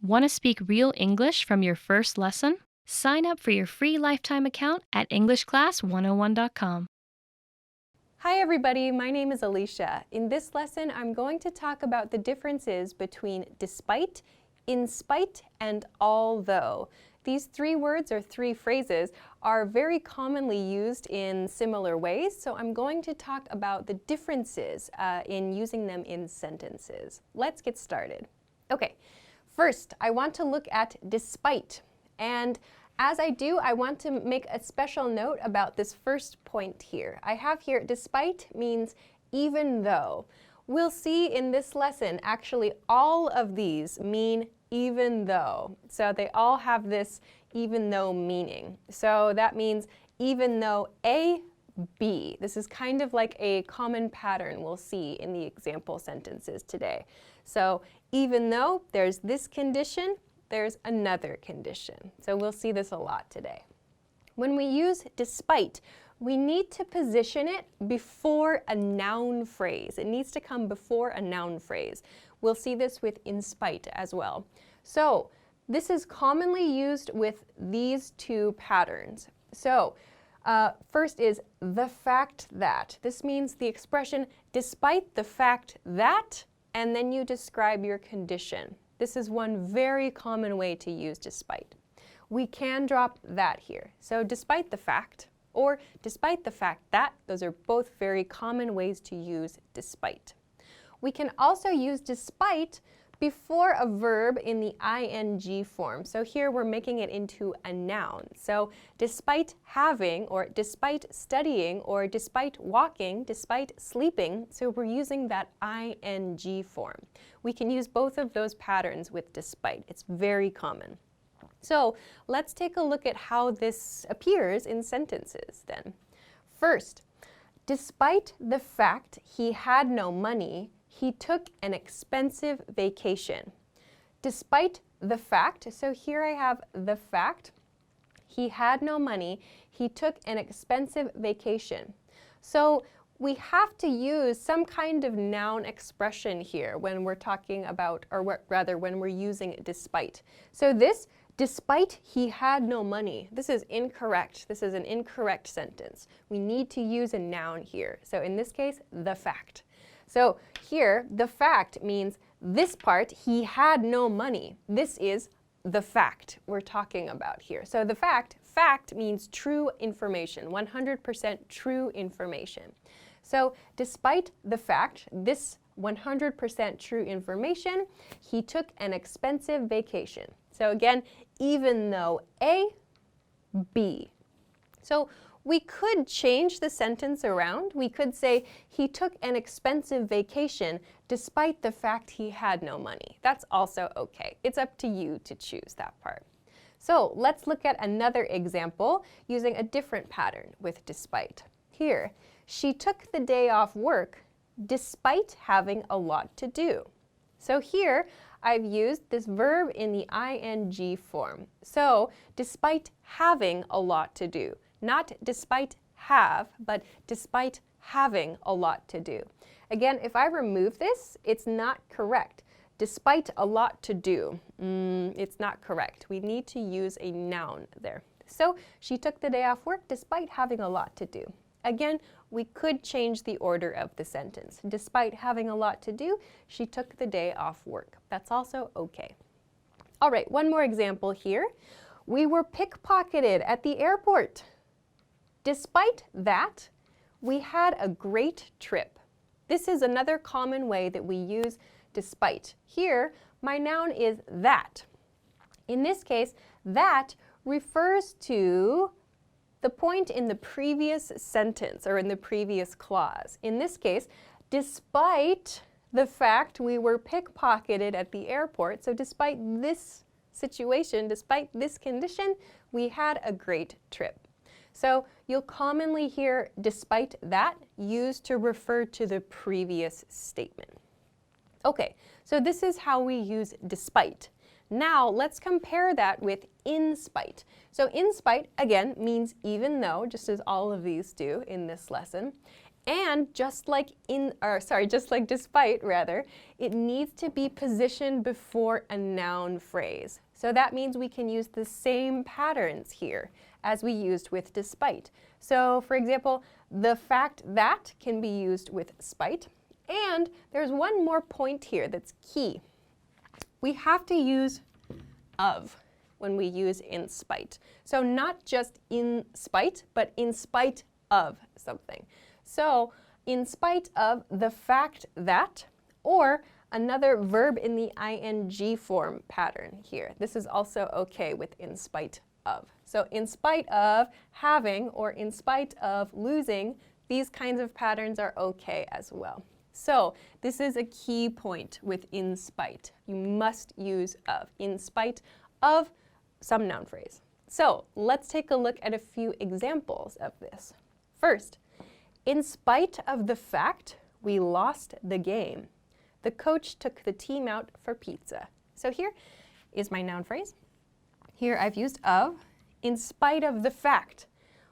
Want to speak real English from your first lesson? Sign up for your free lifetime account at EnglishClass101.com. Hi everybody, my name is Alicia. In this lesson, I'm going to talk about the differences between despite, in spite, and although. These three words or three phrases are very commonly used in similar ways, so I'm going to talk about the differences in using them in sentences. Let's get started. Okay, first, I want to look at despite. And as I do, I want to make a special note about this first point here. I have here, despite means even though. We'll see in this lesson, actually, all of these mean even though. So they all have this even though meaning. So that means even though A, B. This is kind of like a common pattern we'll see in the example sentences today. So even though there's this condition, there's another condition. So we'll see this a lot today. When we use despite, we need to position it before a noun phrase. It needs to come before a noun phrase. We'll see this with in spite as well. So this is commonly used with these two patterns. So first is the fact that. This means the expression despite the fact that, and then you describe your condition. This is one very common way to use despite. We can drop that here. So despite the fact, or despite the fact that, those are both very common ways to use despite. We can also use despite before a verb in the ing form. So here we're making it into a noun. So despite having, or despite studying, or despite walking, despite sleeping, so we're using that ing form. We can use both of those patterns with despite. It's very common. So let's take a look at how this appears in sentences then. First, despite the fact he had no money, he took an expensive vacation. Despite the fact, so here I have the fact, he had no money, he took an expensive vacation. So we have to use some kind of noun expression here when we're talking about, or rather when we're using despite. So this, despite he had no money, this is incorrect. This is an incorrect sentence. We need to use a noun here. So in this case, the fact. So here, the fact means this part, he had no money. This is the fact we're talking about here. So the fact means true information, 100% true information. So despite the fact, this 100% true information, he took an expensive vacation. So again, even though A, B. So we could change the sentence around. We could say, he took an expensive vacation despite the fact he had no money. That's also okay. It's up to you to choose that part. So let's look at another example using a different pattern with despite. Here, she took the day off work despite having a lot to do. So here, I've used this verb in the ing form. So despite having a lot to do. Not despite have, but despite having a lot to do. Again, if I remove this, it's not correct. Despite a lot to do, it's not correct. We need to use a noun there. So she took the day off work despite having a lot to do. Again, we could change the order of the sentence. Despite having a lot to do, she took the day off work. That's also okay. All right, one more example here. We were pickpocketed at the airport. Despite that, we had a great trip. This is another common way that we use despite. Here, my noun is that. In this case, that refers to the point in the previous sentence or in the previous clause. In this case, despite the fact we were pickpocketed at the airport, so despite this situation, despite this condition, we had a great trip. So you'll commonly hear despite that used to refer to the previous statement. Okay, so this is how we use despite. Now let's compare that with in spite. So in spite, again, means even though, just as all of these do in this lesson. And just like despite rather, it needs to be positioned before a noun phrase. So that means we can use the same patterns here as we used with despite. So for example, the fact that can be used with spite. And there's one more point here that's key. We have to use of when we use in spite. So not just in spite, but in spite of something. So in spite of the fact that, or another verb in the ing form pattern here. This is also okay with in spite of. So in spite of having or in spite of losing, these kinds of patterns are okay as well. So this is a key point with in spite. You must use of, in spite of some noun phrase. So let's take a look at a few examples of this. First, in spite of the fact we lost the game, the coach took the team out for pizza. So here is my noun phrase. Here I've used of. In spite of the fact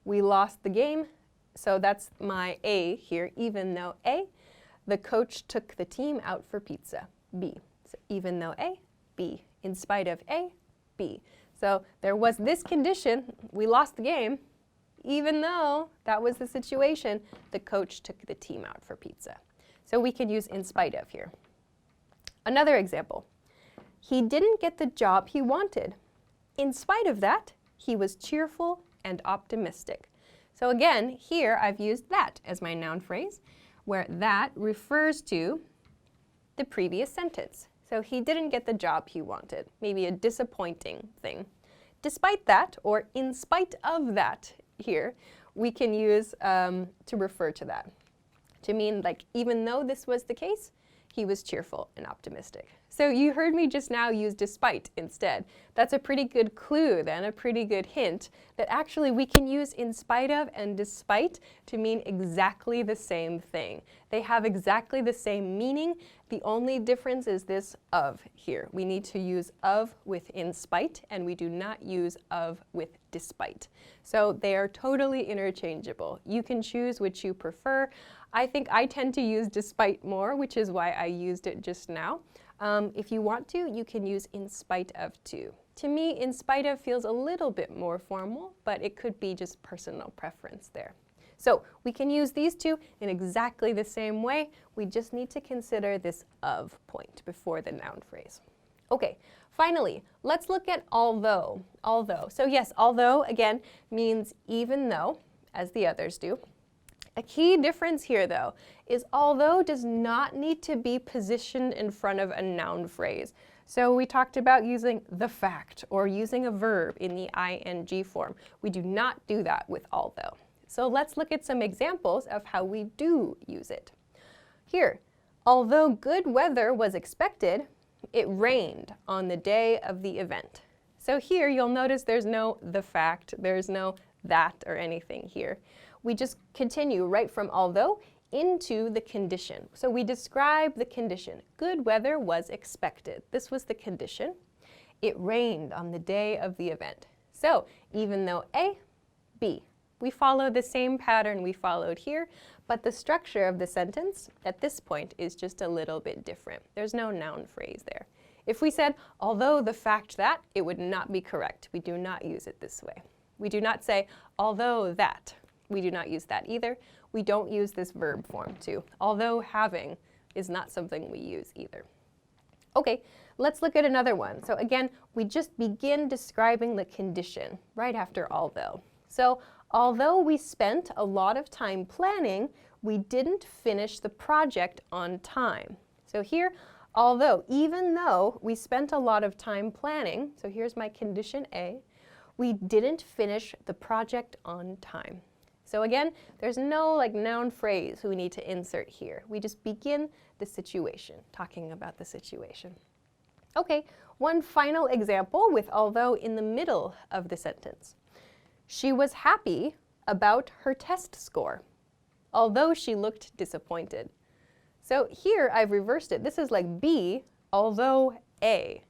we lost the game, so that's my A here, even though A, the coach took the team out for pizza, B. So even though A, B. In spite of A, B. So there was this condition, we lost the game, even though that was the situation, the coach took the team out for pizza. So we can use in spite of here. Another example, he didn't get the job he wanted. In spite of that, he was cheerful and optimistic. So again, here I've used that as my noun phrase, where that refers to the previous sentence. So he didn't get the job he wanted, maybe a disappointing thing. Despite that, or in spite of that here, we can use to refer to that, to mean like even though this was the case, he was cheerful and optimistic. So you heard me just now use despite instead. That's a pretty good clue then, a pretty good hint that actually we can use in spite of and despite to mean exactly the same thing. They have exactly the same meaning. The only difference is this of here. We need to use of with in spite and we do not use of with despite. So they are totally interchangeable. You can choose which you prefer. I think I tend to use despite more, which is why I used it just now. If you want to, you can use in spite of too. To me, in spite of feels a little bit more formal, but it could be just personal preference there. So we can use these two in exactly the same way. We just need to consider this of point before the noun phrase. Okay, finally, let's look at although. Although. So yes, although, again, means even though, as the others do. A key difference here, though, is although does not need to be positioned in front of a noun phrase. So we talked about using the fact or using a verb in the ing form. We do not do that with although. So let's look at some examples of how we do use it. Here, although good weather was expected, it rained on the day of the event. So here you'll notice there's no the fact, there's no that or anything here. We just continue right from although into the condition. So we describe the condition. Good weather was expected. This was the condition. It rained on the day of the event. So even though A, B. We follow the same pattern we followed here, but the structure of the sentence at this point is just a little bit different. There's no noun phrase there. If we said, although the fact that, it would not be correct. We do not use it this way. We do not say, although that. We do not use that either. We don't use this verb form too, although having is not something we use either. Okay, let's look at another one. So again, we just begin describing the condition right after although. So although we spent a lot of time planning, we didn't finish the project on time. So here, although, even though we spent a lot of time planning, so here's my condition A, we didn't finish the project on time. So again, there's no noun phrase we need to insert here. We just begin the situation, talking about the situation. Okay, one final example with although in the middle of the sentence. She was happy about her test score, although she looked disappointed. So here I've reversed it. This is like B, although A,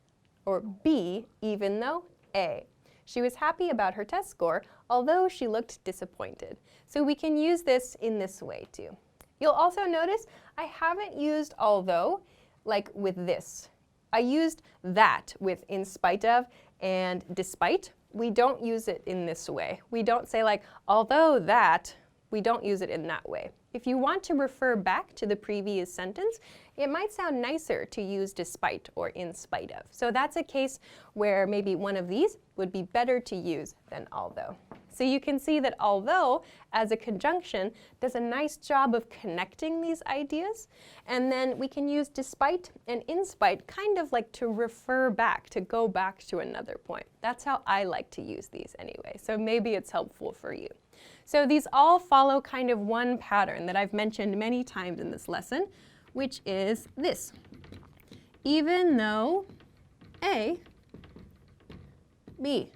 or B, even though A. She was happy about her test score, although she looked disappointed. So we can use this in this way too. You'll also notice I haven't used although like with this. I used that with in spite of and despite. We don't use it in this way. We don't say like, although that, we don't use it in that way. If you want to refer back to the previous sentence, it might sound nicer to use despite or in spite of. So that's a case where maybe one of these would be better to use than although. So you can see that although, as a conjunction, does a nice job of connecting these ideas. And then we can use despite and in spite kind of like to refer back, to go back to another point. That's how I like to use these anyway. So maybe it's helpful for you. So these all follow kind of one pattern that I've mentioned many times in this lesson, which is this. Even though A, B.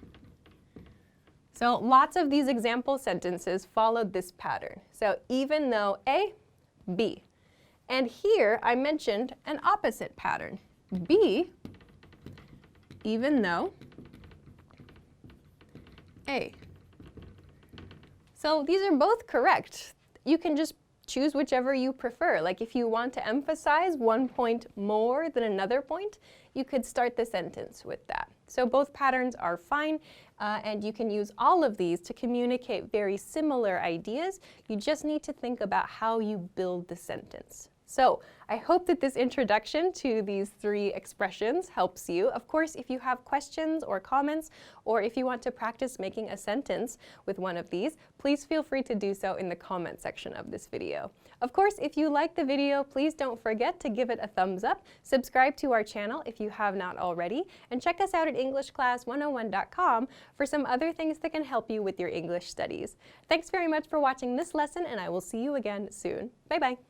So lots of these example sentences followed this pattern. So even though A, B. And here I mentioned an opposite pattern. B, even though A. So these are both correct. You can just choose whichever you prefer. Like if you want to emphasize one point more than another point, you could start the sentence with that. So both patterns are fine, and you can use all of these to communicate very similar ideas. You just need to think about how you build the sentence. So I hope that this introduction to these three expressions helps you. Of course, if you have questions or comments, or if you want to practice making a sentence with one of these, please feel free to do so in the comment section of this video. Of course, if you like the video, please don't forget to give it a thumbs up, subscribe to our channel if you have not already, and check us out at EnglishClass101.com for some other things that can help you with your English studies. Thanks very much for watching this lesson, and I will see you again soon. Bye-bye.